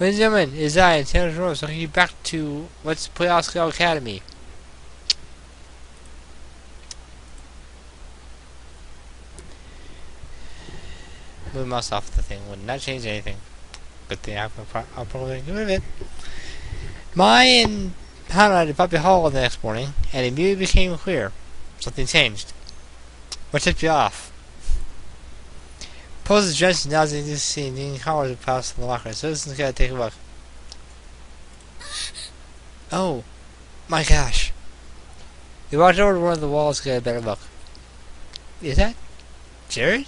Ladies and gentlemen, it is I, Taylor Rose, welcoming you back to Let's Play Asagao Academy. Move mouse off the thing would not change anything. Good thing I'll probably get rid of it. Mai and Hana did Puppy Hall the next morning, and it immediately became clear. Something changed. What tipped you off? Poses drenched now as you see Dean Howard pass in the locker. Citizens gotta take a look. Oh, my gosh. They walked over to one of the walls to get a better look. Is that Jared?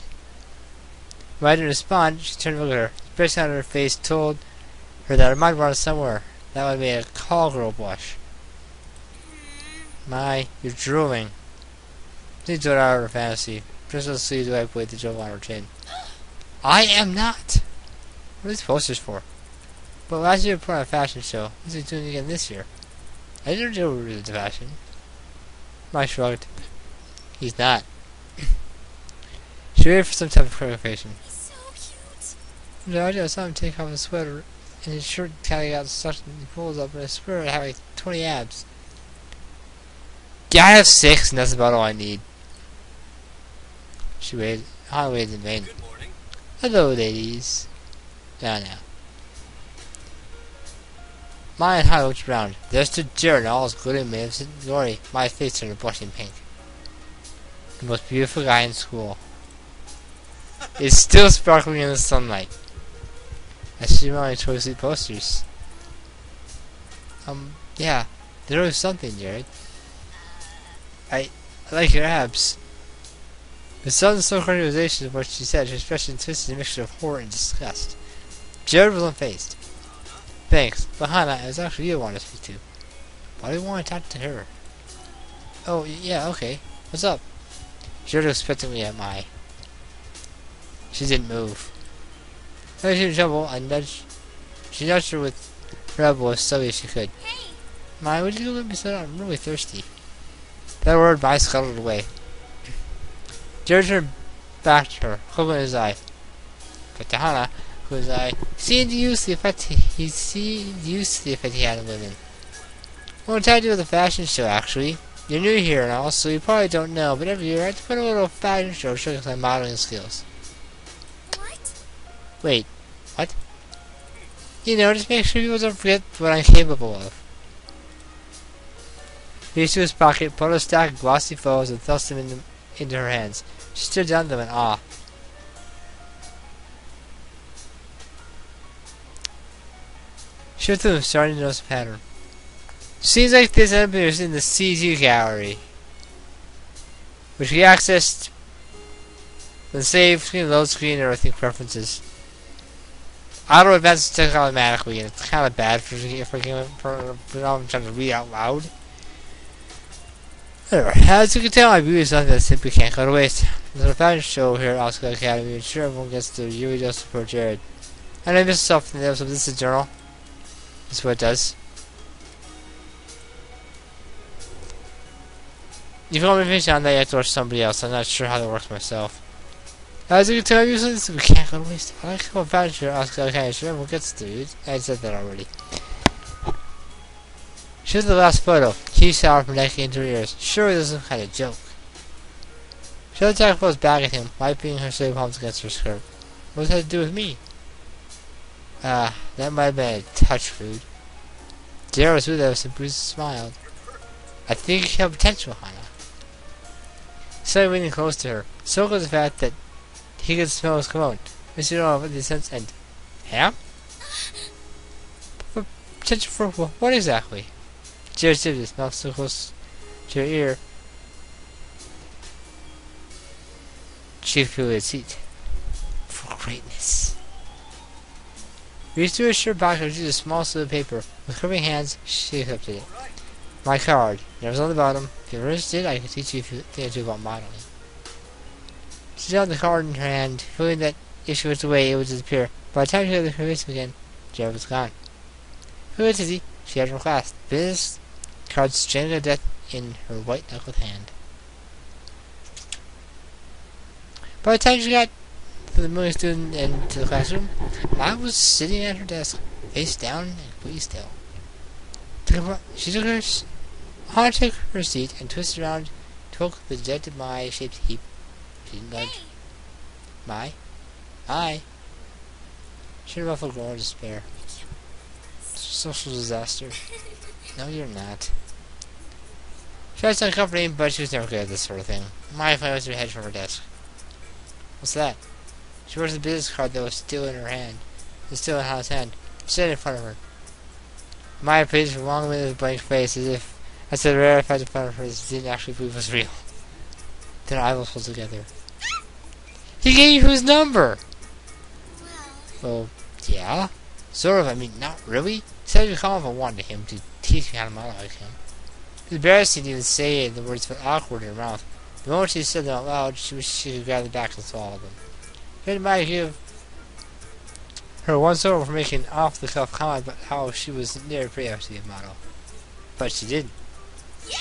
When I didn't respond, she turned to look at her. The expression on her face told her that her mind wanted somewhere. That would make a call girl blush. My, you're drooling. Please do it out of her fantasy. Crystal sleeves wipe away the drool on her chin. I am not! What are these posters for? But last year we put on a fashion show. What's he doing again this year? I didn't do it to fashion. Mike shrugged. He's not. She waited for some type of clarification. He's so cute. No, I saw him take off his sweater and his shirt carrying out such he pulls up and I swear I have like 20 abs. Yeah, I have 6 and that's about all I need. She waited. I waited in vain. Good morning. Hello, ladies. Now. Mai and Hana looked around. There stood Jared in all his glittering magnificent glory. My face turned a blushing pink. The most beautiful guy in school. It's still sparkling in the sunlight. I see my choice posters. Yeah. There was something, Jared. I like your abs. The sudden synchronization of what she said, her expression twisted a mixture of horror and disgust. Jared was unfazed. Thanks, but Hana, it was actually you I wanted to speak to. Why do you want to talk to her? Oh, yeah, okay. What's up? Jared was expectantly at Mai. She didn't move. When she was in trouble, she nudged her with her elbow as slowly as she could. Hey! Mai, would you let me sit down? I'm really thirsty. That word, Mai scuttled away. Jared turned back to her, hook in his eye. But to Hana, whose eye seemed used to the effect he had on women. Well, it's had to do with the fashion show, actually. You're new here and all, so you probably don't know, but every year I have to put a little fashion show showing my modeling skills. What? Wait, what? You know, just make sure people don't forget what I'm capable of. He reached to his pocket, pulled a stack of glossy photos, and thrust them into her hands. She stood down them in awe. She went through them, starting to notice a pattern. Seems like this appears in the CG gallery, which we accessed when save screen, load screen, or I think preferences. Auto advances check automatically, and it's kind of bad for I'm trying to read out loud. Whatever. As you can tell, my beauty is something that simply can't go to waste. There's a fashion show here at Asagao Academy, and sure everyone gets to really just support Jared. I know myself in the episode of This is Journal. That's what it does. You've got me finishing on that yet or somebody else. I'm not sure how that works myself. As you can tell, we can't go to waste. I like how fashion show at Asagao Academy, sure everyone gets to. I said that already. Here's the last photo. He showered from neck into her ears. Surely this is some kind of joke. She held the jacket pose back at him, wiping her sweaty palms against her skirt. What does that have to do with me? That might have been a touch rude. Jared was with us and Bruce smiled. I think you have potential, Hana. He started leaning close to her. So was the fact that he could smell his cologne. Mr. Noah with the sense and ham? Potential for what exactly? Jared stood his mouth so close to her ear. She flew his seat. For greatness. Reached through his shirt pocket and drew a small slip of paper. With curving hands, she accepted it. My card. It was on the bottom. If you're interested, I can teach you a thing or two about modeling. She held the card in her hand, feeling that if she was away, it would disappear. By the time she had her face again, Jared was gone. Who is he? She had her class. Business cards stranded to death in her white-knuckled hand. By the time she got to the moving student into the classroom. Ma was sitting at her desk, face down and completely still. Hana took her seat and twisted around to poke the dejected Mai-shaped heap. She didn't budge. Mai? Mai? She muffled groan of despair. Social disaster. No, you're not. She tried something comforting, but she was never good at this sort of thing. Mai finally her head from her desk. What's that? She wrote the business card that was still in her hand. It was still in Hana's hand. She stood in front of her. Maya pleaded for a long minute with a blank face, as if I said rare effect in front of her that she didn't actually believe was real. Then her eyeballs pulled together. He gave you his number! Well, yeah. Sort of, I mean, not really. He said to call if I wanted him to teach me how to model like him. It was embarrassing to even say it, the words felt awkward in her mouth. The moment she said them out loud, she wished she could grab the back and swallow them. She might give her once over for making an off-the-cuff comment about how she was near pretty enough to be a model. But she didn't. Yeah.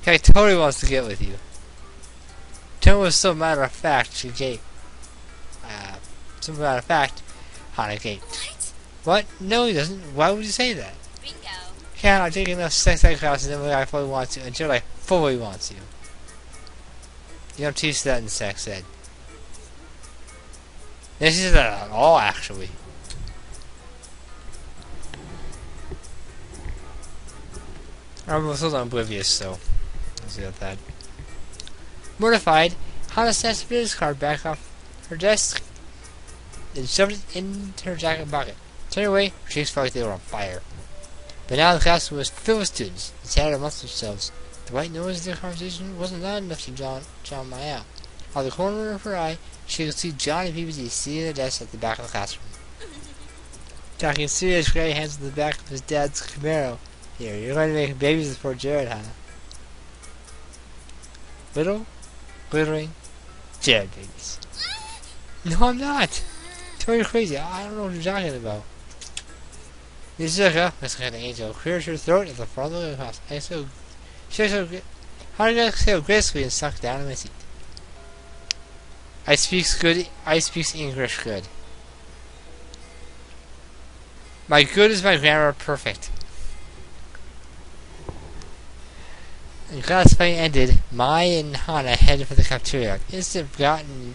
Kay totally wants to get with you. Tone was so matter-of-fact, she gaped. So matter-of-fact, Hana gaped. What? No, he doesn't. Why would you say that? Bingo. Can't I take enough sex ed classes and then I fully want to until I fully want to. You don't teach that in sex ed. This is that at all, actually. I'm still oblivious, so let's get that. Mortified, Hana snatched the business card back off her desk and shoved it into her jacket pocket. Turning away, her cheeks felt like they were on fire. But now the classroom was filled with students, and chatted amongst themselves. The white noise of their conversation wasn't loud enough to drown Maya out. Out of the corner of her eye, she could see Johnny PPD sitting at the desk at the back of the classroom. Talking serious gray hands on the back of his dad's Camaro. Here, you're going to make babies before Jared, huh? Little, glittering, Jared babies. No, I'm not! Tell me you're crazy. I don't know what you're talking about. Nizuka, looks like an angel, cleared her throat at the front of the class. How did I exhale gracefully and sunk down in my seat? I speaks English good. My good is my grammar perfect. The class fight ended. Mai and Hana headed for the cafeteria. Instant forgotten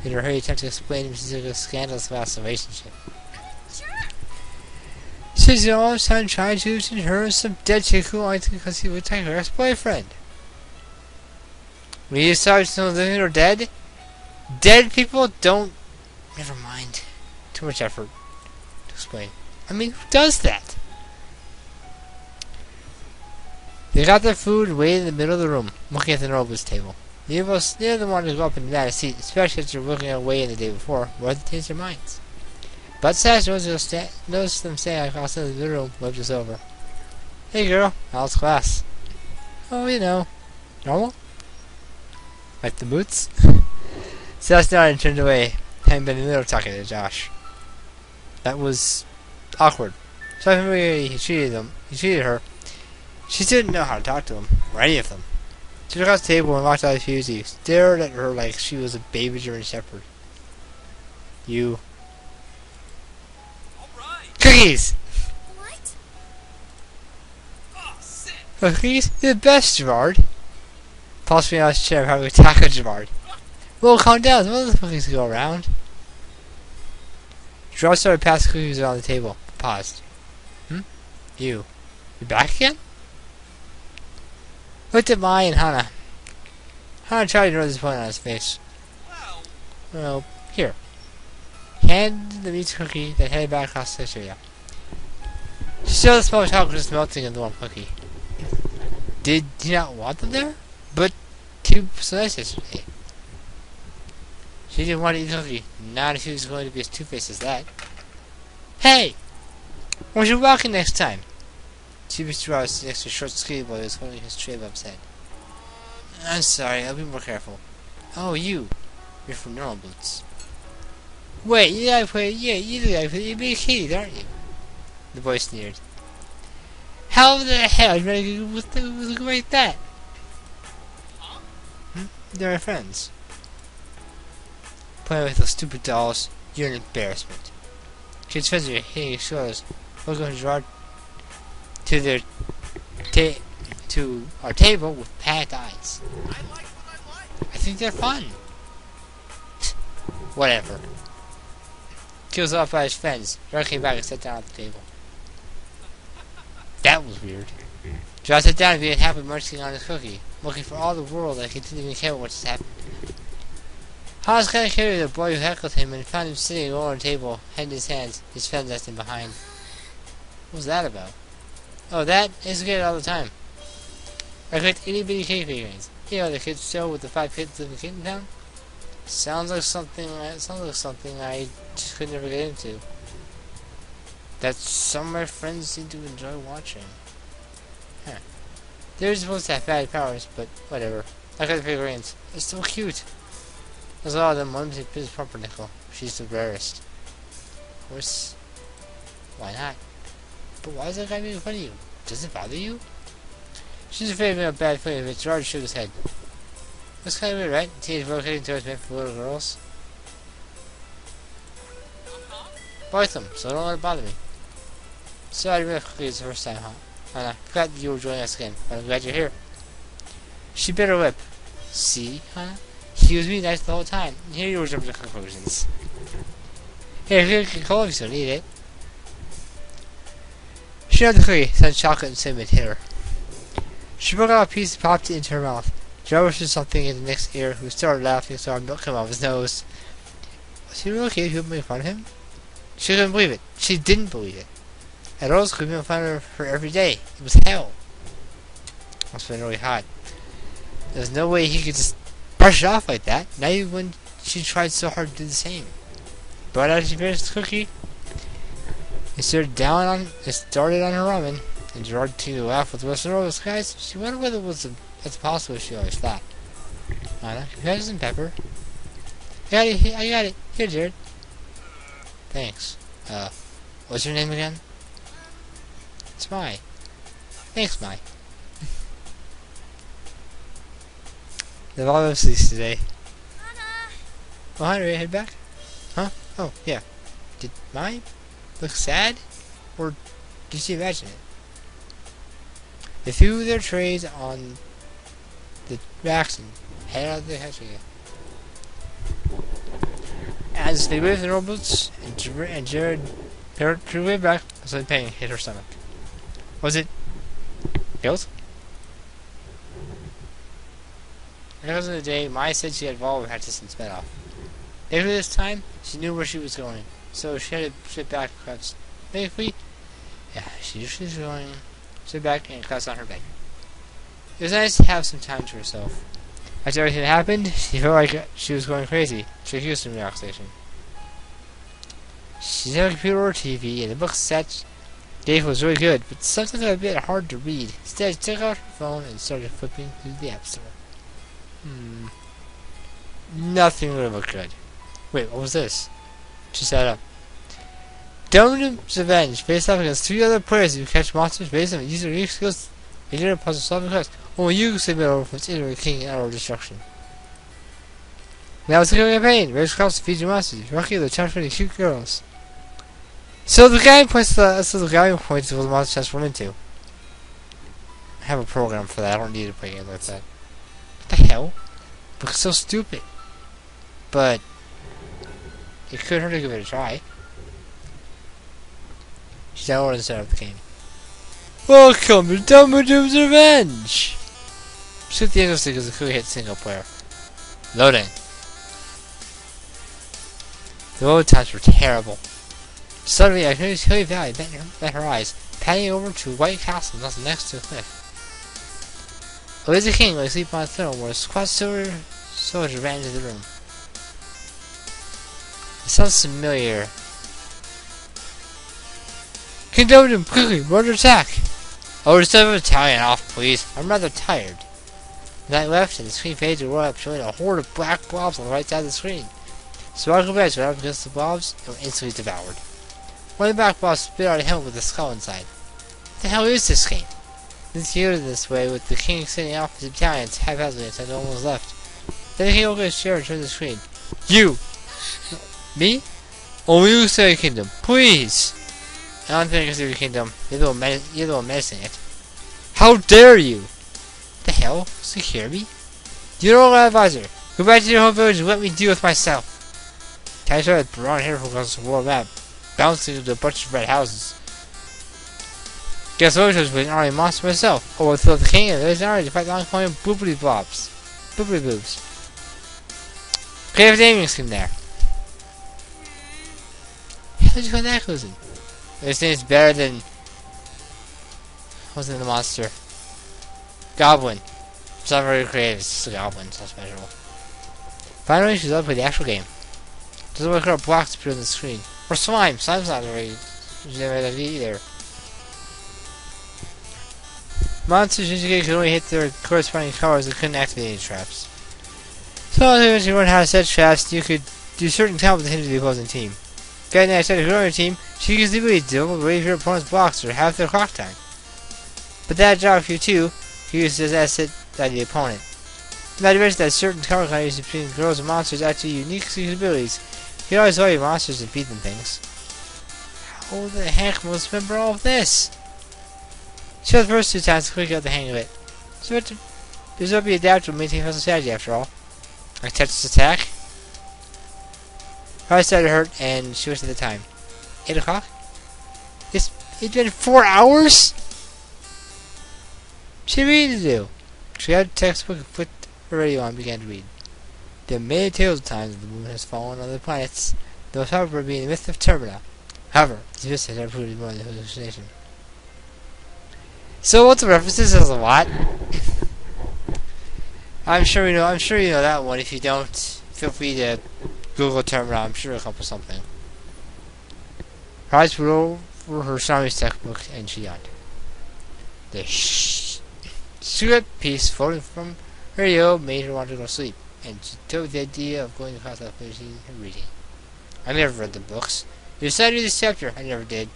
in her hurry attempt to explain to Mizuka's scandalous last relationship. Sure. She's all the time trying to turn her and some dead chick who liked it because he looked like her ex-boyfriend. When you saw someone living or dead, dead people don't. Never mind. Too much effort to explain. I mean, who does that? They got their food and waited in the middle of the room, looking at the Nobles table. Neither of them wanted to go up and down a seat, especially after looking away in the day before, where they changed their minds. But Sash noticed them standing across the room, waved us over. Hey girl, how's class? Oh, you know, normal? Like the boots? Sash nodded and turned away, having been in the middle of talking to Josh. That was awkward. So I think he treated her. She didn't know how to talk to him, or any of them. She took out the table and walked out of the fusee, stared at her like she was a baby German shepherd. You. Alright. Cookies! What? Oh, sick. Cookies? You're the best, Gerard. Paul spinning out his chair, having a taco Gerard. Well, calm down, some other cookies go around. Gerard started passing cookies around the table, paused. You back again? Looked at Mai and Hana. Hana tried to ignore this point on his face. Well, here. Hand the meat cookie, then headed back across the area. Still the smell of chocolate just melting in the warm cookie. Did you not want them there? But he was so nice yesterday. She didn't want to eat the cookie. Not if she was going to be as two-faced as that. Hey! Where's your walking next time? She withdrew out next to a short skinny boy who was holding his tray above his head. I'm sorry, I'll be more careful. Oh, you. You're from Normal Boots. Wait, you gotta play, you're being a kid, aren't you? The boy sneered. How the hell are you ready to look like that? They're my friends. playing with those stupid dolls. You're an embarrassment. Kids' friends are hitting his shoulders. Welcome Gerard to their to our table with panicked eyes. I think they're fun. Whatever. Kills off by his friends. Gerard came back and sat down at the table. That was weird. Gerard sat down and began happily munching on his cookie, looking for all the world that he didn't even care what just happened. Hans kind of carried the boy who heckled him and found him sitting alone on the table, head in his hands, his friends left him behind. What was that about? Oh, that? I used to get it all the time. I collect itty bitty cake figurines. You know the kids show with the 5 kids living in town? Sounds like something I just could never get into. That some of my friends seem to enjoy watching. Huh. They're supposed to have bad powers, but whatever. I got the figurines. They're so cute. There's a lot of them. One's Mrs. Pumpernickel. She's the rarest. Of course. Why not? But why is that guy making fun of you? Does it bother you? She's afraid of being a bad feeling, but Gerard shook his head. That's kind of weird, right? Teenage vocating toys meant for little girls. Both them, so don't let it bother me. Sorry to make cookies the first time, huh? Anna, glad you were joining us again, but I'm glad you're here. She bit her lip. See, Hannah? He was being nice the whole time, and here you were jumping to conclusions. Here, you can call if you still need it. She had the cookie, sent chocolate and cinnamon hit her. She broke out a piece and popped it into her mouth. Joe whispered something in the next ear, who started laughing and saw milk come out of his nose. Was he really okay if people made fun of him? She couldn't believe it. She didn't believe it. At all, could make fun of her every day. It was hell. It must have been really hot. There was no way he could just brush it off like that, not even when she tried so hard to do the same. But as she finished the cookie, it started on her ramen, and Gerard continued to laugh with the rest of the roll. Guys, she wondered whether it was as possible as she always thought. Anna, can you have some pepper? I got it. Here, Jared. Thanks. What's your name again? It's Mai. Thanks, Mai. The volume sleeps today. Anna! Oh, hi, ready to head back? Huh? Oh, yeah. Did Mai look sad? Or did she imagine it? They threw their trays on the racks and headed out of the hatch again. As they waved their rowboats, and Jared drew way back, a sudden pain hit her stomach. Was it guilt? Because of the day, Maya said she had Volvo had to since sped off. Later this time, she knew where she was going, so she had to sit back and crouch. Basically, yeah, she usually was going sit back and crouch on her bed. It was nice to have some time to herself. After everything that happened, she felt like she was going crazy. She was used to relaxation. She didn't have a computer or TV, and the book set Dave was really good, but sometimes a bit hard to read. Instead, she took out her phone and started flipping through the App Store. Nothing really looked good. Wait, what was this? She sat up. Dominum's Revenge, faced off against 3 other players who catch monsters based on user unique skills in their puzzle solving quests. Only you can submit over from its inner king and our destruction. Now it's a campaign. Raise crops to feed your monsters. Rocky the challenge for the cute girls. So the guiding points is what the monsters transform into. I have a program for that. I don't need to play it like that. What the hell? Looks so stupid. But it could hurt to give it a try. She's downloaded and set up the game. Welcome to Dominum's Revenge! Shoot the English because the cookie hit single player. Loading. The load times were terrible. Suddenly, a hilly valley met her eyes, panning over to a white castle next to a cliff. A lazy king lay asleep on a throne where a squat silver soldier ran into the room. It sounds familiar. King Dominum, quickly, we're under attack! Oh, just have Italian off, please. I'm rather tired. The night left, and the screen faded to roll up, showing a horde of black blobs on the right side of the screen. Sparkle beds went up against the blobs and were instantly devoured. One of the black blobs spit out a helmet with a skull inside. What the hell is this game? This continued in this way, with the king sending off his battalions haphazardly until no one was left. Then the king opened his chair and turned to the screen. You! Me? Oh, you say kingdom, please. I don't think it's your kingdom. You're a little menacing it. How dare you? The hell? Secure me? You're all my advisor. Go back to your home village and let me deal with myself. I saw that brown hair from across the world map, bouncing into a bunch of red houses. Guess what? I was with an army monster myself. Oh, it's the king and there's an army to fight the oncoming boobly blobs. Boobly boobs. Creative naming scheme there. How'd you find that closing? This thing's better than... What's in the monster? Goblin. It's not very creative, it's just a goblin, it's not special. Finally, she's up with the actual game. Doesn't look like blocks appear on the screen. Or slime! Slime's not very generative either. Monsters usually could only hit their corresponding colors and couldn't activate any traps. So once you learn how to set traps, you could do certain combos to hinder the opposing team. Getting that set to grow your team, she gives the ability to double wave your opponent's blocks or half their clock time. But that job for you too, you use as asset by the opponent. Not to mention that certain color combinations between girls and monsters add to unique abilities. You can always fight your monsters and beat them things. How the heck must remember all of this? She the first 2 times to quickly get the hang of it. So there's will be adaptable maintain fast strategy after all. Like Tetris attack. Probably started to hurt and she was at the time. 8 o'clock? It's been 4 hours? She read to do. She had a textbook and put the radio on and began to read. There are many tales of times the moon has fallen on other planets, the most powerful being the myth of Termina. However, these myths have never proved more than a hallucination. So what's the references? There's a lot. I'm sure you know that one. If you don't, feel free to Google Termina. I'm sure it'll come up with something. Her eyes put over her Shami's textbook and she yawned. The cigarette piece floating from her radio made her want to go to sleep, and she took the idea of going across that finishing and reading. I never read the books. You decided to read this chapter. I never did.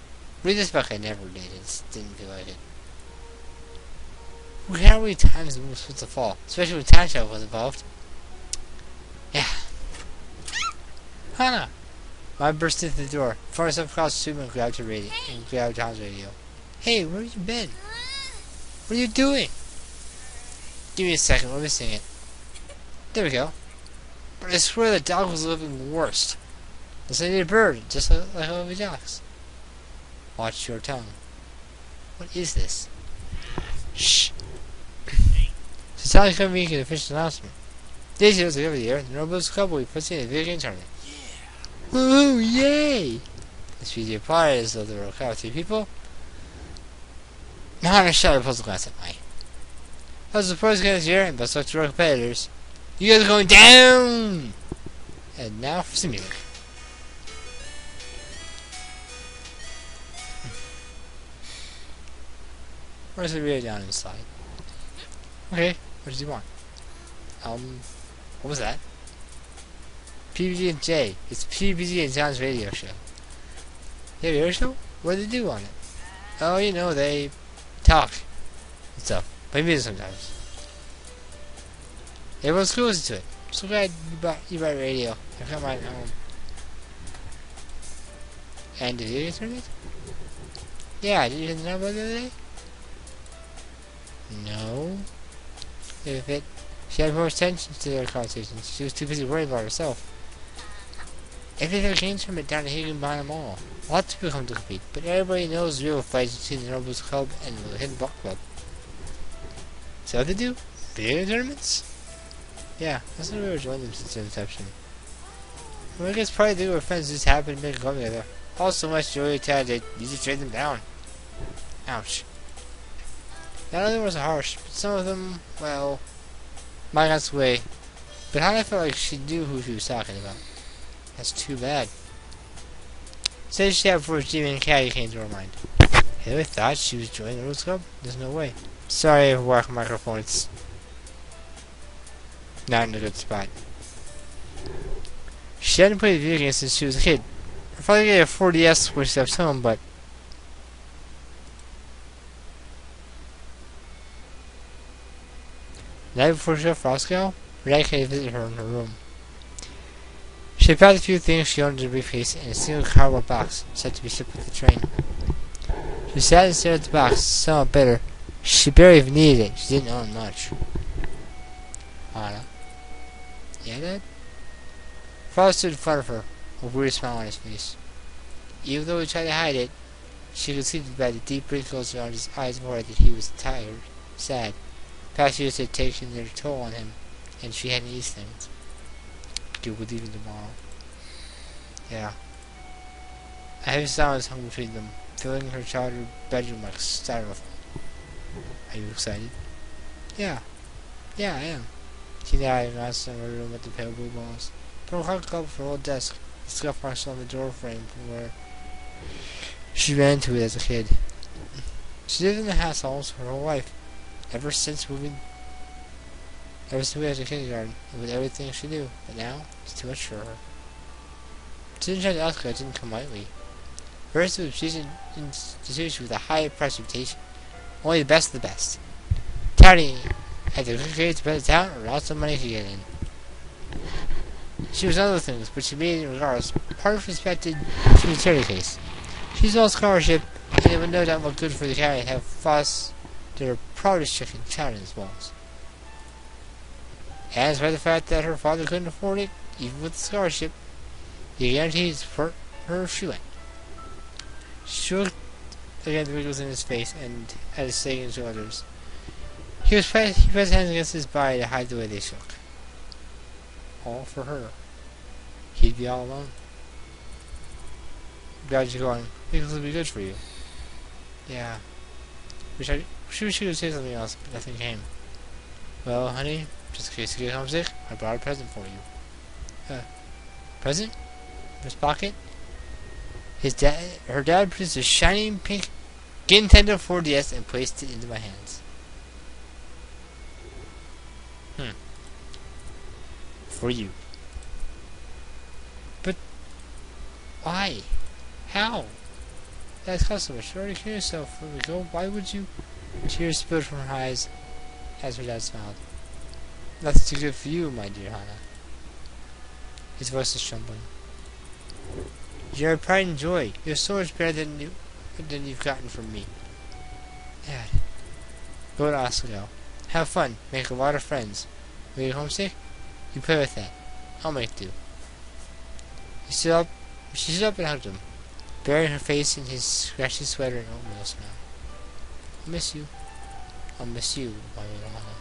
Read this book. I never did. It didn't feel like it. How many times the moon was supposed to fall, especially when time travel was involved. Yeah. Hannah! I burst into the door. Before myself across the room and grabbed her radio and grabbed Tom's radio. Hey, where have you been? What are you doing? Give me a second, we're missing it. There we go. But I swear the dog was living worst. Unless I need a bird, just like all the dogs. Watch your tongue. What is this? Shh. It's time to come make an official announcement. Daisy knows every year, the Nobles Club will be putting in a video game tournament. Yeah. Woohoo! Yay! This video applies though there were a crowd of 3 people. Mahana shot a puzzle glance at me. I was surprised this year, and best luck to our competitors. You guys are going down! And now for some music. Where's the radio down inside? Okay, what does he want? What was that? PBG and J. It's PBG and John's radio show. They have a radio show? What do they do on it? Oh, you know, they talk and stuff. Play music sometimes. Everyone's cool to it. I'm so glad you bought radio. I got mine at home. And did you turn it? Yeah, did you hear the number the other day? No. If it, she had more attention to their conversations. She was too busy worrying about herself. Everything came from it down to Higgin behind them all. Lots of people come to compete, but everybody knows the real fights between the Nobles Club and the Hidden Block Club. So what they do? Video tournaments? Yeah, that's what we were joining them since the inception. Well, I guess probably they were friends who just happened to make a club together. All so much joy that they usually trade them down. Ouch. None of them was harsh, but some of them, well, might got sway. But Hannah felt like she knew who she was talking about. That's too bad. Say she had before Jimmy and Caddy came to her mind. Had really thought she was joining the Roots Club? There's no way. Sorry if I microphone, it's not in a good spot. She hadn't played video games since she was a kid. Her father gave her a 4DS when she left home, but the night before she left for Asagao, Renee came to visit her in her room. She packed a few things she owned in a briefcase and a single cardboard box, set to be shipped with the train. She sat and stared at the box, somewhat bitter. She barely even needed it. She didn't own much. Anna. Yeah, Dad? Father stood in front of her, a weird smile on his face. Even though he tried to hide it, she could see by the deep wrinkles around his eyes and forehead that he was tired, sad. Past years had taken their toll on him, and she hadn't eased things. Do you believe in tomorrow? Yeah. A heavy silence hung between them, filling her childhood bedroom like styrofoam. Are you excited? Yeah. Yeah, I am. She nodded and glanced around her room at the pale blue walls. Put a hard cup for her old desk, the scuff marks on the door frame from where she ran to it as a kid. She lived in the house almost her whole life, ever since we went to kindergarten, and with everything she knew, but now, it's too much for her. Sunshine Asagao didn't come lightly. First, it was an institution with a high press reputation. Only the best of the best. Touting had the good grades to put the town, or lots of money to get in. She was other things, but she made it regardless. Part of respected, she was a charity case. She saw a scholarship, and it would no doubt look good for the county to have fostered a poverty-stricken child in its walls. And despite the fact that her father couldn't afford it, even with the scholarship, he guaranteed to support her if she went. She looked again the wrinkles in his face and at his sagging shoulders. He pressed his hands against his body to hide the way they shook. All for her. He'd be all alone. God, you're going. Think this will be good for you. Yeah. She wish she could say something else, but nothing came. Well, honey, just in case you get homesick, I brought a present for you. Present? In his pocket? Her dad produced a shining pink Nintendo 4DS and placed it into my hands. For you. But why? How? That's customer. She already killed yourself. Where we go? Why would you? Tears spilled from her eyes as her dad smiled. Nothing too good for you, my dear Hana. His voice was trembling. You're pride and joy. You're so much better than you've gotten from me. Dad. Go to Asagao. Have fun. Make a lot of friends. When you're homesick, you play with that. I'll make do. She stood up and hugged him, burying her face in his scratchy sweater and oatmeal smile. I'll miss you. I'll miss you, my little Hana.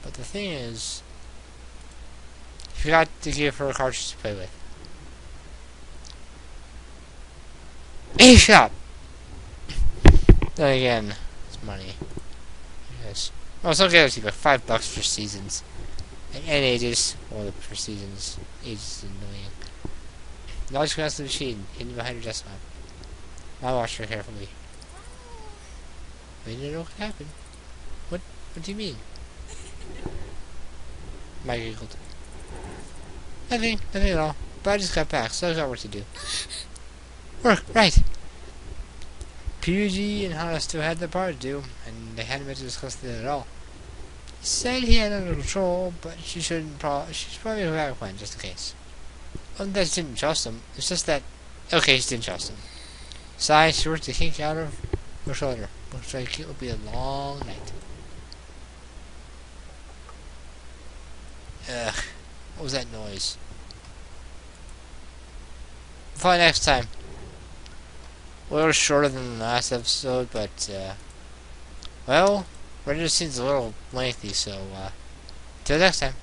But the thing is, he forgot to give her a cartridge to play with. Hey, shop! Then again, it's money. Yes. Well, it's okay to like $5 for seasons. And ages, well, for seasons, ages in a million. Knowledge glanced at the machine, hidden behind her desk lamp. I watched her carefully. I didn't know what could happen. What do you mean? Mike giggled. Nothing at all. But I just got back, so I've got work to do. Work, right! PUG and Hana still had their part to do, and they hadn't meant to discuss that at all. He said he had under control, but she should probably have a backup plan just in case. Wasn't that she didn't trust him, it's just that, okay, she didn't trust him. Besides, she worked the kink out of her shoulder. Looks like it will be a long night. Ugh, what was that noise? Probably next time. A little shorter than the last episode, but, well, render scene's a little lengthy, so, till next time.